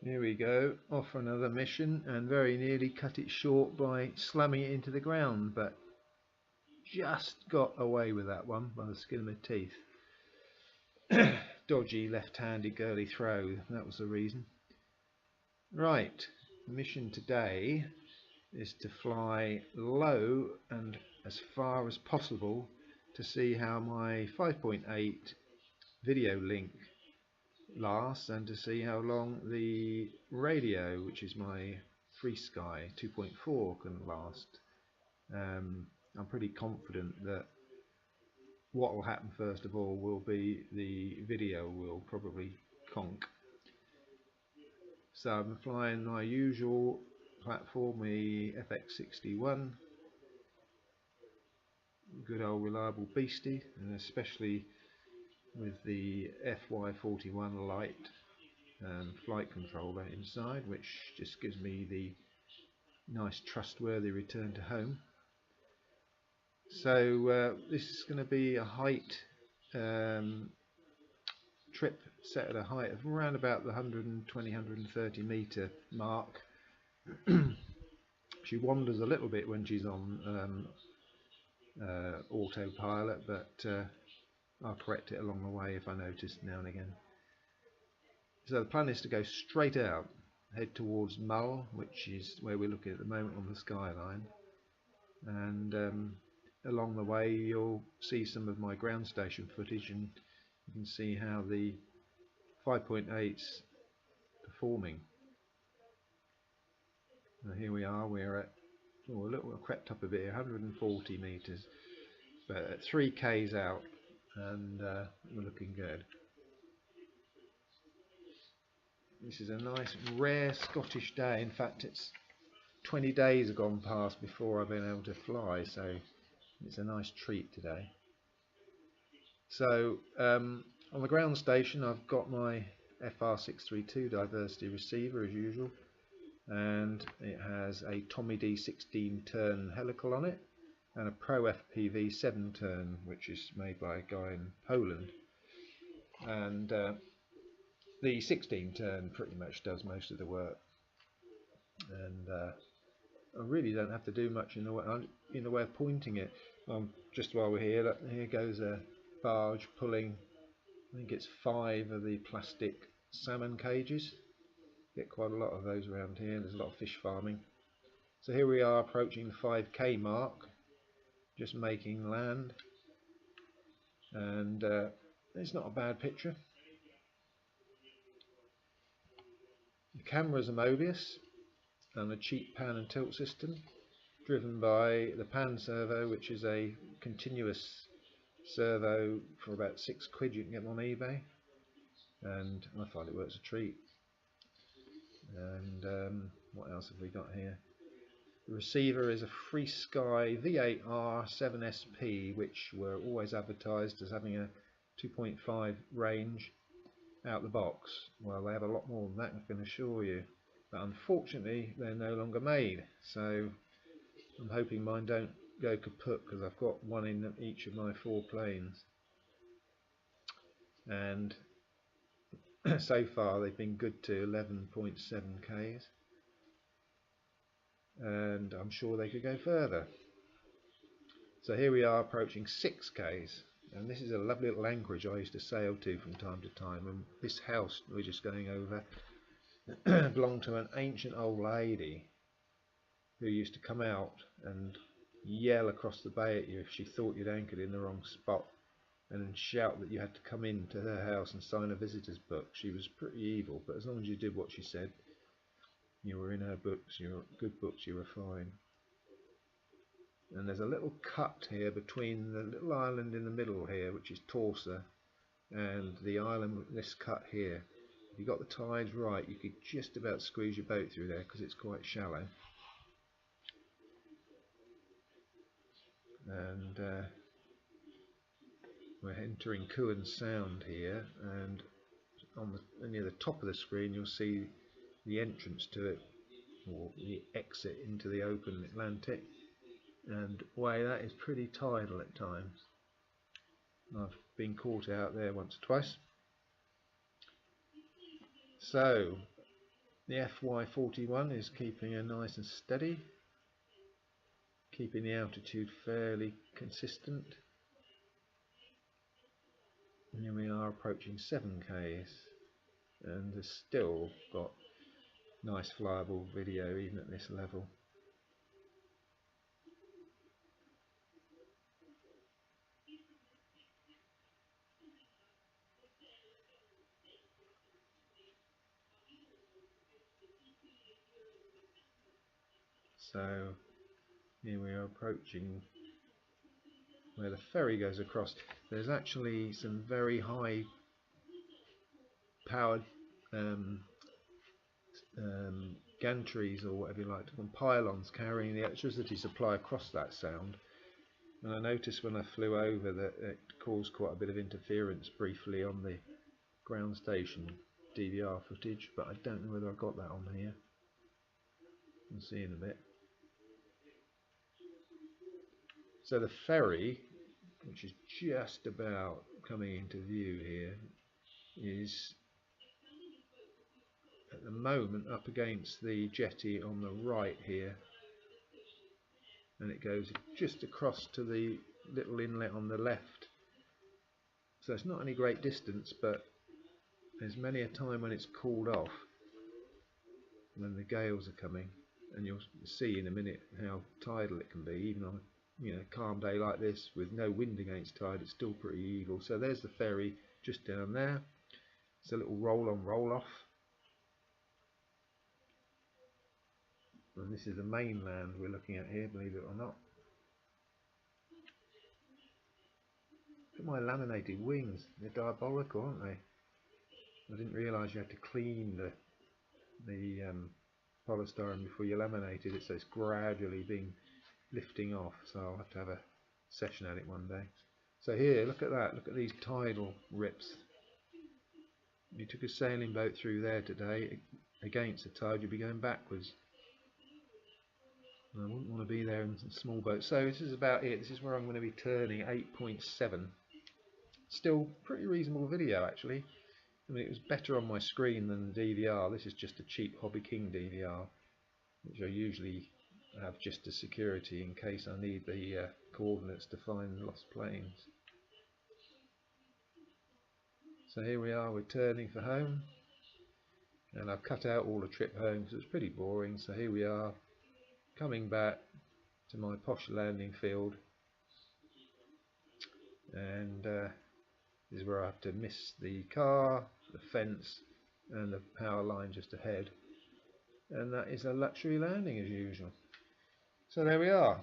Here we go, off for another mission, and very nearly cut it short by slamming it into the ground, but just got away with that one by the skin of my teeth. Dodgy left-handed girly throw, that was the reason. Right, the mission today is to fly low and as far as possible to see how my 5.8 video link lasts, and to see how long the radio, which is my FreeSky 2.4, can last. I'm pretty confident that what will happen first of all will be the video will probably conk. So I'm flying my usual platform, the FX61, good old reliable beastie, and especially with the FY41 light and flight controller inside, which just gives me the nice trustworthy return to home. So this is going to be a height trip set at a height of around about the 120-130 meter mark. She wanders a little bit when she's on autopilot, but I'll correct it along the way if I notice now and again. So the plan is to go straight out, head towards Mull, which is where we're looking at the moment on the skyline, and along the way you'll see some of my ground station footage, and you can see how the 5.8's performing. Now here we are, we're at a little crept up a bit, 140 meters, but at 3k's out, and we're looking good. This is a nice rare Scottish day. In fact, it's 20 days have gone past before I've been able to fly, so it's a nice treat today. So on the ground station I've got my FR632 diversity receiver as usual, and it has a Tommy D 16 turn helical on it and a Pro FPV 7 turn, which is made by a guy in Poland, and the 16 turn pretty much does most of the work, and I really don't have to do much in the way of pointing it. Just while we're here, look, here goes a barge pulling, I think it's 5 of the plastic salmon cages. Get quite a lot of those around here. There's a lot of fish farming. So here we are approaching the 5k mark, just making land, and it's not a bad picture. The camera's a Mobius and a cheap pan and tilt system, driven by the pan servo, which is a continuous servo for about £6 you can get them on eBay, and I find it works a treat. And what else have we got here? The receiver is a FreeSky V8R 7SP, which were always advertised as having a 2.5 range out the box. Well, they have a lot more than that, I can assure you, but unfortunately they're no longer made, so I'm hoping mine don't go kaput, because I've got one in each of my 4 planes, and so far they've been good to 11.7k's, and I'm sure they could go further. So here we are approaching 6k's, and this is a lovely little anchorage I used to sail to from time to time, and this house we're just going over belonged to an ancient old lady who used to come out and yell across the bay at you if she thought you'd anchored in the wrong spot, and then shout that you had to come into her house and sign a visitor's book. She was pretty evil, but as long as you did what she said, you were in her books, you were good books, you were fine. And there's a little cut here between the little island in the middle here, which is Torsa, and the island with this cut here. If you got the tides right, you could just about squeeze your boat through there, because it's quite shallow. And we're entering Cuan Sound here, and near the top of the screen you'll see the entrance to it, or the exit into the open Atlantic, and way that is pretty tidal at times. I've been caught out there once or twice. So The FY41 is keeping her nice and steady, keeping the altitude fairly consistent. And here we are approaching 7Ks, and has still got nice flyable video even at this level. So here we are approaching where the ferry goes across. There's actually some very high powered gantries, or whatever you like to call them, pylons, carrying the electricity supply across that sound. And I noticed when I flew over that it caused quite a bit of interference briefly on the ground station DVR footage, but I don't know whether I got that on here. We'll see in a bit. So the ferry, which is just about coming into view here, is at the moment up against the jetty on the right here, and it goes just across to the little inlet on the left. So it's not any great distance, but there's many a time when it's cooled off when the gales are coming, and you'll see in a minute how tidal it can be. Even on a calm day like this with no wind against tide, it's still pretty evil. So there's the ferry just down there. It's a little roll on roll off, and this is the mainland we're looking at here, believe it or not. Look at my laminated wings, they're diabolical, aren't they? I didn't realise you had to clean the polystyrene before you laminated it, so it's gradually been lifting off, so I'll have to have a session at it one day. So here, look at that, look at these tidal rips. If you took a sailing boat through there today against the tide, you'd be going backwards. I wouldn't want to be there in a small boat. So this is about it. This is where I'm going to be turning 8.7. Still pretty reasonable video actually. I mean, it was better on my screen than the DVR. This is just a cheap Hobby King DVR, which I usually have just as security in case I need the coordinates to find lost planes. So here we are, we're turning for home, and I've cut out all the trip home because it's pretty boring. So here we are, coming back to my posh landing field, and this is where I have to miss the car, the fence and the power line just ahead, and that is a luxury landing as usual. So there we are.